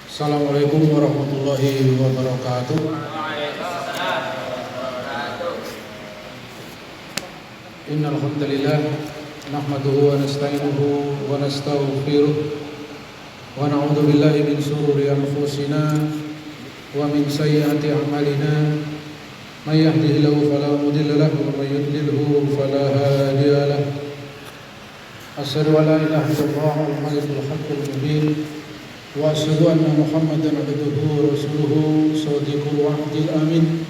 Assalamualaikum warahmatullahi wabarakatuh. Innal hamdalillah nahmaduhu wa nasta'inuhu wa nastaghfiruh wa na'udzu billahi min shururi anfusina wa min sayyiati a'malina. May yahdihillahu fala mudilla lahu wa may yudlilhu fala hadiya lahu. Asyhadu an la ilaha illallah al-hayyul qayyum wa asyhadu anna Muhammadan abduhu wa rasuluhu shadiqul wa'dil amin.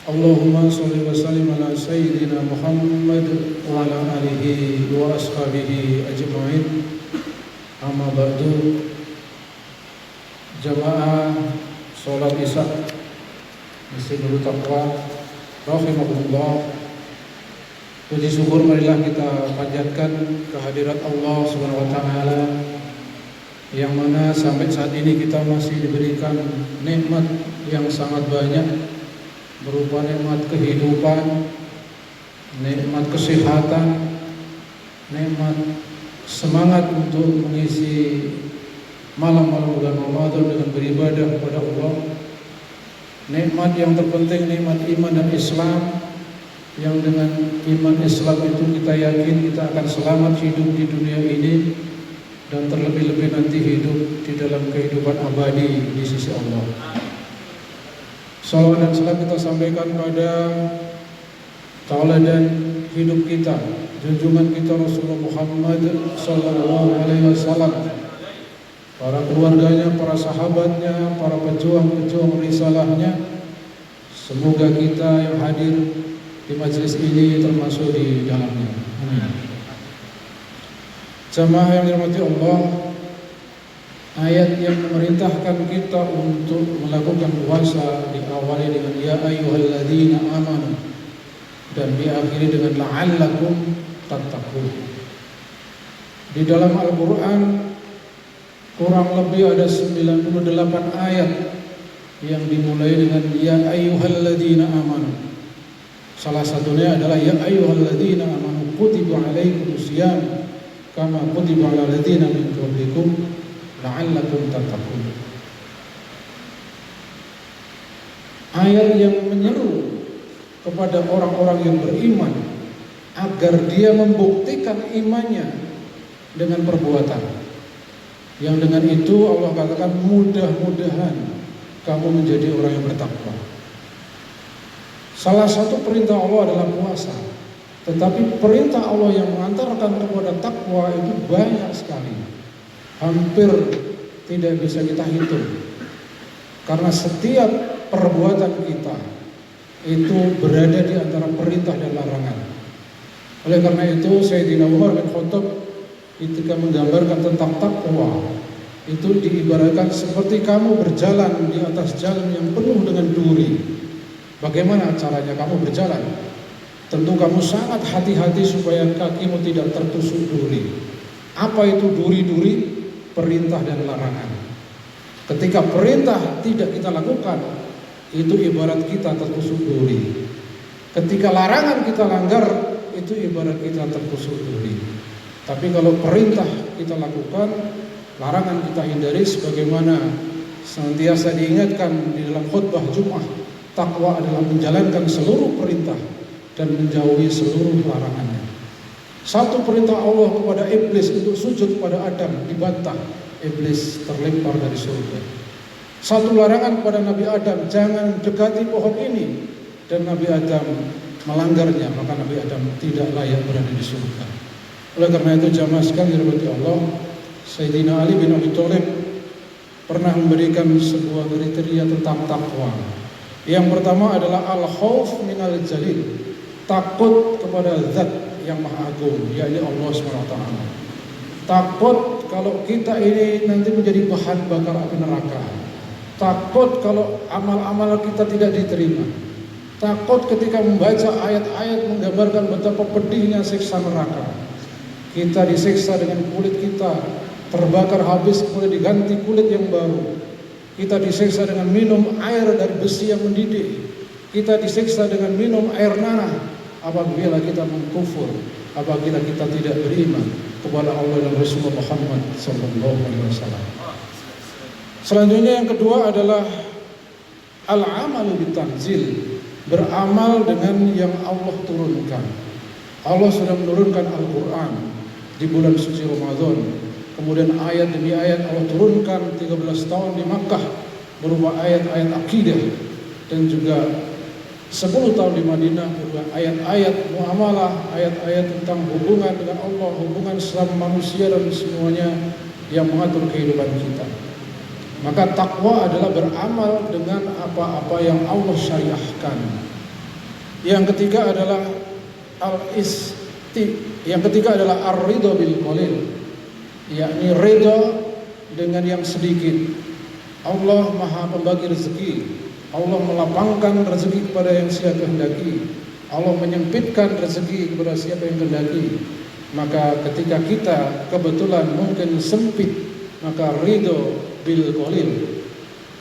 Allahumma sholli wa sallim ala sayyidina Muhammad wa ala alihi wa ashabihi ajma'in. Amma ba'du. Jamaah salat Isya Masjid Nurul Taqwa rahimakumullah. Puji syukur marilah kita panjatkan kehadirat Allah Subhanahu wa taala yang mana sampai saat ini kita masih diberikan nikmat yang sangat banyak, berupa nikmat kehidupan, nikmat kesehatan, nikmat semangat untuk mengisi malam-malam bulan Ramadan dengan beribadah kepada Allah. Nikmat yang terpenting nikmat iman dan Islam, yang dengan iman Islam itu kita yakin kita akan selamat hidup di dunia ini dan terlebih-lebih nanti hidup di dalam kehidupan abadi di sisi Allah. Salawat dan salam kita sampaikan pada tauladan hidup kita, junjungan kita Rasulullah Muhammad sallallahu alaihi wasallam, para keluarganya, para sahabatnya, para pejuang-pejuang risalahnya. Semoga kita yang hadir di majelis ini termasuk di dalamnya. Amin. Jamaah yang dirahmati Allah, ayat yang memerintahkan kita untuk melakukan puasa diawali dengan ya ayyuhalladzina amanu dan diakhiri dengan la'allakum tattaqun. Di dalam Al-Qur'an kurang lebih ada 98 ayat yang dimulai dengan ya ayyuhalladzina amanu. Salah satunya adalah ya ayyuhalladzina amanu kutiba alaikumusiyam kama kutiba alal ladzina min qablikum la'allakum tattaqun. Ayat yang menyeru kepada orang-orang yang beriman agar dia membuktikan imannya dengan perbuatan. Yang dengan itu Allah katakan mudah-mudahan kamu menjadi orang yang bertakwa. Salah satu perintah Allah adalah puasa. Tetapi perintah Allah yang mengantarkan kepada takwa itu banyak sekali. Hampir tidak bisa kita hitung. Karena setiap perbuatan kita itu berada di antara perintah dan larangan. Oleh karena itu Sayyidina Umar bin Khattab ketika menggambarkan tentang takwa itu diibaratkan seperti kamu berjalan di atas jalan yang penuh dengan duri. Bagaimana caranya kamu berjalan? Tentu kamu sangat hati-hati supaya kakimu tidak tertusuk duri. Apa itu duri-duri? Perintah dan larangan. Ketika perintah tidak kita lakukan, itu ibarat kita tertusuk duri. Ketika larangan kita langgar, itu ibarat kita tertusuk duri. Tapi kalau perintah kita lakukan, larangan kita hindari, sebagaimana senantiasa diingatkan di dalam khutbah Jumat, takwa adalah menjalankan seluruh perintah dan menjauhi seluruh larangannya. Satu perintah Allah kepada iblis untuk sujud kepada Adam dibantah, iblis terlempar dari surga. Satu larangan kepada Nabi Adam, jangan dekati pohon ini, dan Nabi Adam melanggarnya, maka Nabi Adam tidak layak berada di surga. Oleh karena itu jamaah sekalian dirahmati Allah, Sayyidina Ali bin Abi Thalib pernah memberikan sebuah kriteria tentang takwa. Yang pertama adalah al-khauf minal jalil, takut kepada zat yang maha agung, yakni Allah SWT. Takut kalau kita ini nanti menjadi bahan bakar api neraka. Takut kalau amal-amal kita tidak diterima. Takut ketika membaca ayat-ayat menggambarkan betapa pedihnya siksa neraka. Kita disiksa dengan kulit kita terbakar habis, kemudian diganti kulit yang baru. Kita disiksa dengan minum air dari besi yang mendidih. Kita disiksa dengan minum air nanah apabila kita mengkufur, apabila kita tidak beriman kepada Allah dan Rasulullah Muhammad sallallahu alaihi wasallam. Selanjutnya yang kedua adalah al-amalu bitanzil, beramal dengan yang Allah turunkan. Allah sudah menurunkan Al-Quran di bulan suci Ramadan. Kemudian ayat demi ayat Allah turunkan 13 tahun di Makkah berupa ayat-ayat akidah, dan juga 10 tahun di Madinah berupa ayat-ayat muamalah, ayat-ayat tentang hubungan dengan Allah, hubungan sesama manusia dan semuanya yang mengatur kehidupan kita. Maka takwa adalah beramal dengan apa-apa yang Allah syariahkan. Yang ketiga adalah yang ketiga adalah ar-ridha bil qalil, yakni ridha dengan yang sedikit. Allah Maha Pembagi rezeki. Allah melapangkan rezeki kepada yang siapa kehendaki. Allah menyempitkan rezeki kepada siapa yang kehendaki. Maka ketika kita kebetulan mungkin sempit, maka ridho bil qalil,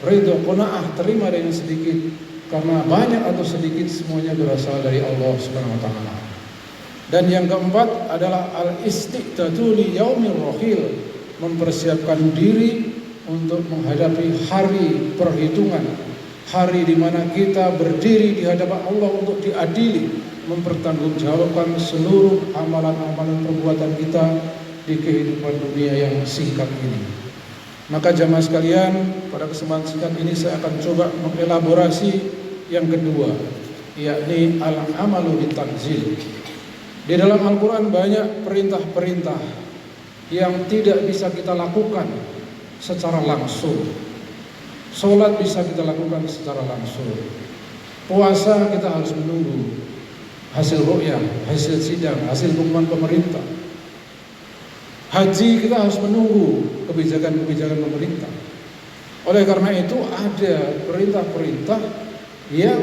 ridho qanaah, terima dengan sedikit, karena banyak atau sedikit semuanya berasal dari Allah Subhanahu wa taala. Dan yang keempat adalah al-istiqdadu li yaumir rahil, mempersiapkan diri untuk menghadapi hari perhitungan, hari di mana kita berdiri di hadapan Allah untuk diadili, mempertanggungjawabkan seluruh amalan-amalan perbuatan kita di kehidupan dunia yang singkat ini. Maka jamaah sekalian, pada kesempatan singkat ini saya akan coba mengelaborasi yang kedua, yakni al-amalu bitanzil. Di dalam Al-Quran banyak perintah-perintah yang tidak bisa kita lakukan secara langsung. Sholat bisa kita lakukan secara langsung. Puasa kita harus menunggu hasil ru'yah, hasil sidang, hasil pengumuman pemerintah. Haji kita harus menunggu kebijakan-kebijakan pemerintah. Oleh karena itu ada perintah-perintah yang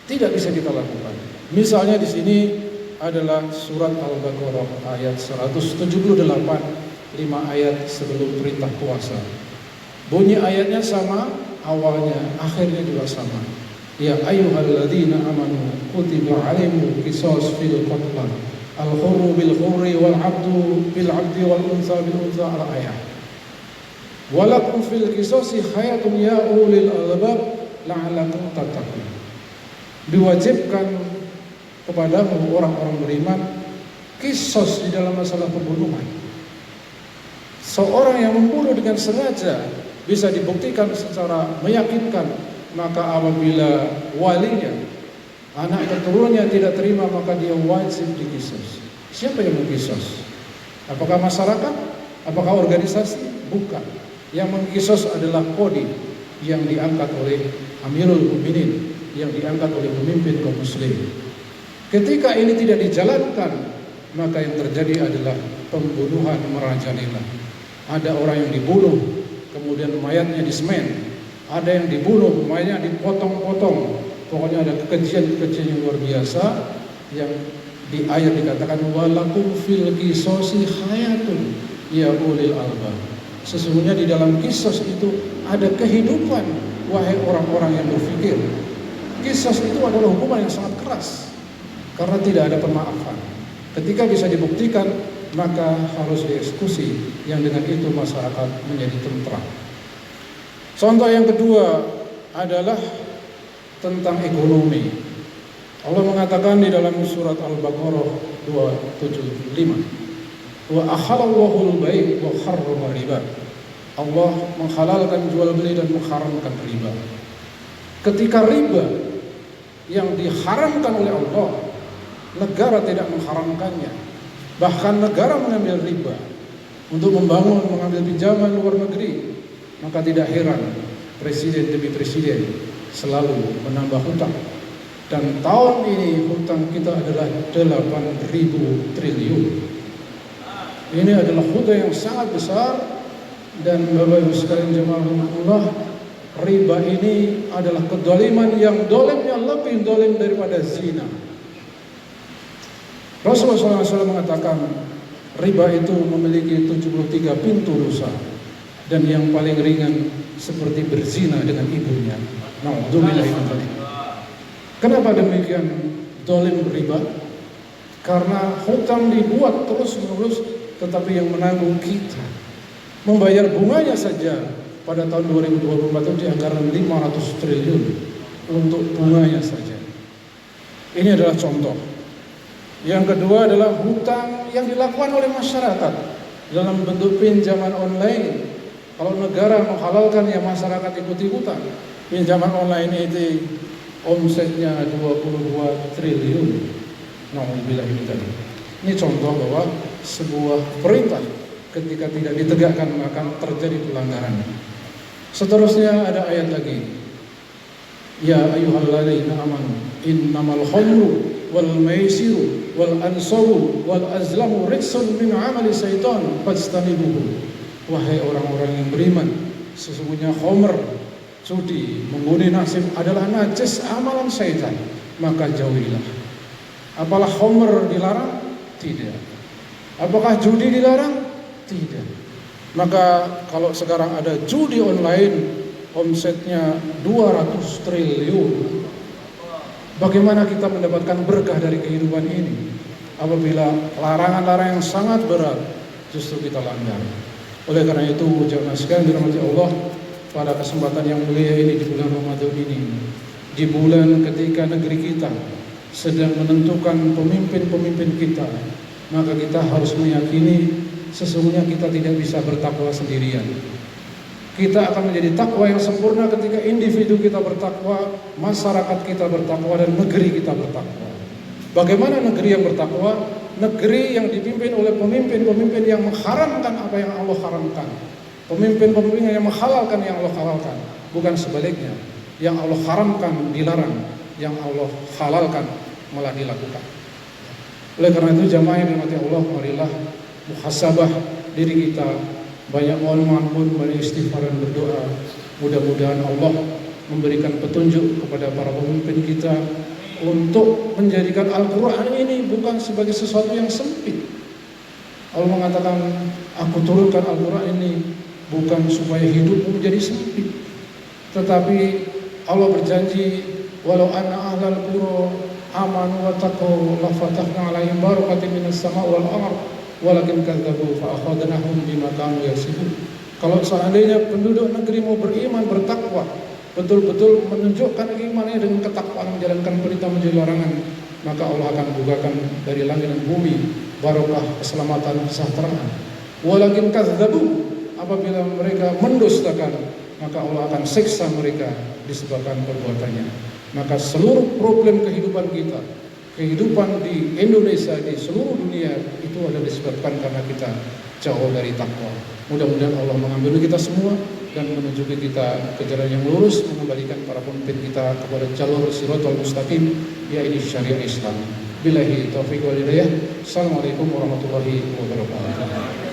tidak bisa kita lakukan. Misalnya di sini adalah surat Al-Baqarah ayat 178, 5 ayat sebelum perintah puasa. Bunyi ayatnya sama, awalnya, akhirnya juga sama. Ya ayyuhalladzina amanu kutiba alaikumul qisas fil qatl al-hurru bil hurri wal 'abdu bil 'abdi wal unsa bil unsa al-ayah. Walakum fil qisasi hayatun ya ulil albab la'allakum tattaqun. Diwajibkan kepadamu orang-orang beriman qisas di dalam masalah pembunuhan. Seorang yang membunuh dengan sengaja bisa dibuktikan secara meyakinkan, maka apabila walinya, anak keturunannya tidak terima, maka dia wajib diqisas. Siapa yang mengqisas? Apakah masyarakat? Apakah organisasi? Bukan. Yang mengqisas adalah qadi yang diangkat oleh Amirul Mukminin, yang diangkat oleh pemimpin kaum muslim. Ketika ini tidak dijalankan, maka yang terjadi adalah pembunuhan merajalela. Ada orang yang dibunuh, kemudian mayatnya disemen. Ada yang dibunuh, mayatnya dipotong-potong. Pokoknya ada kekejian-kekejian yang luar biasa, yang di ayat dikatakan walakum fil qisasi hayatun ya ulil albab. Sesungguhnya di dalam qisas itu ada kehidupan, wahai orang-orang yang berpikir. Qisas itu adalah hukuman yang sangat keras, karena tidak ada pemaafan. Ketika bisa dibuktikan, maka harus dieksekusi, yang dengan itu masyarakat menjadi tentram. Contoh yang kedua adalah tentang ekonomi. Allah mengatakan di dalam surat Al-Baqarah 275, wa ahalallahu al-bai' wa harrama riba. Allah menghalalkan jual beli dan mengharamkan riba. Ketika riba yang diharamkan oleh Allah, negara tidak mengharamkannya. Bahkan negara mengambil riba untuk mengambil pinjaman luar negeri, maka tidak heran presiden demi presiden selalu menambah hutang. Dan tahun ini hutang kita adalah 8.000 triliun. Ini adalah hutang yang sangat besar. Dan Bapak Ibu sekalian jemaah Allah, riba ini adalah kedoliman yang dolimnya lebih dolim daripada zina. Rasulullah SAW mengatakan riba itu memiliki 73 pintu dosa, dan yang paling ringan seperti berzina dengan ibunya. Na'udzubillahi. Kenapa demikian dolim riba? Karena hutang dibuat terus menerus, tetapi yang menanggung kita. Membayar bunganya saja pada tahun 2024 itu dianggaran 500 triliun untuk bunganya saja. Ini adalah contoh. Yang kedua adalah hutang yang dilakukan oleh masyarakat dalam bentuk pinjaman online. Kalau negara menghalalkan, ya masyarakat ikut-ikutan. Pinjaman online itu omsetnya 22 triliun. Nauzubillah ini tadi. Ini contoh bahwa sebuah perintah ketika tidak ditegakkan maka terjadi pelanggaran. Seterusnya ada ayat lagi. Ya ayyuhalladzina amanu innamal khamru wal maisiru wal ansabu wal azlamu rijsun min amali syaitan fajtanibuhu. Wahai orang-orang yang beriman, sesungguhnya khamr, judi, mengundi nasib adalah najis amalan syaitan, maka jauhilah. Apalah khamr dilarang? Tidak. Apakah judi dilarang? Tidak. Maka kalau sekarang ada judi online, omsetnya 200 triliun, bagaimana kita mendapatkan berkah dari kehidupan ini apabila larangan-larangan yang sangat berat justru kita langgar. Oleh karena itu, jamaah sekalian dirahmati Allah, pada kesempatan yang mulia ini di bulan Ramadan ini, di bulan ketika negeri kita sedang menentukan pemimpin-pemimpin kita, maka kita harus meyakini sesungguhnya kita tidak bisa bertakwa sendirian. Kita akan menjadi takwa yang sempurna ketika individu kita bertakwa, masyarakat kita bertakwa, dan negeri kita bertakwa. Bagaimana negeri yang bertakwa? Negeri yang dipimpin oleh pemimpin-pemimpin yang mengharamkan apa yang Allah haramkan, pemimpin-pemimpin yang menghalalkan yang Allah halalkan, bukan sebaliknya. Yang Allah haramkan dilarang, yang Allah halalkan malah dilakukan. Oleh karena itu, jamaah yang dirahmati Allah, marilah muhasabah diri kita, banyak mohon ampun, banyak istighfar dan berdoa. Mudah-mudahan Allah memberikan petunjuk kepada para pemimpin kita untuk menjadikan Al-Quran ini bukan sebagai sesuatu yang sempit. Allah mengatakan, aku turunkan Al-Quran ini bukan supaya hidupmu menjadi sempit, tetapi Allah berjanji, walau anna ahlal qura amanu wa taqaw la fatahna 'alaihim barakatin minas sama' wal ardh walakin kadzabu fa akhadnahum bima kanu yaksibun. Kalau seandainya penduduk negeri mau beriman, bertakwa, betul-betul menunjukkan keimanannya dengan ketakwaan, menjalankan perintah menjauhi larangan, maka Allah akan bukakan dari langit dan bumi barokah, keselamatan, kesejahteraan. Walakin kadzabu, apabila mereka mendustakan, maka Allah akan siksa mereka disebabkan perbuatannya. Maka seluruh problem kehidupan kita, kehidupan di Indonesia, di seluruh dunia, itu adalah disebabkan karena kita jauh dari takwa. Mudah-mudahan Allah mengambil kita semua dan menunjuki kita ke jalan yang lurus, mengembalikan para pemimpin kita kepada jalur siratal mustaqim, yaitu syariat Islam. Billahi taufiq wal hidayah. Assalamualaikum warahmatullahi wabarakatuh.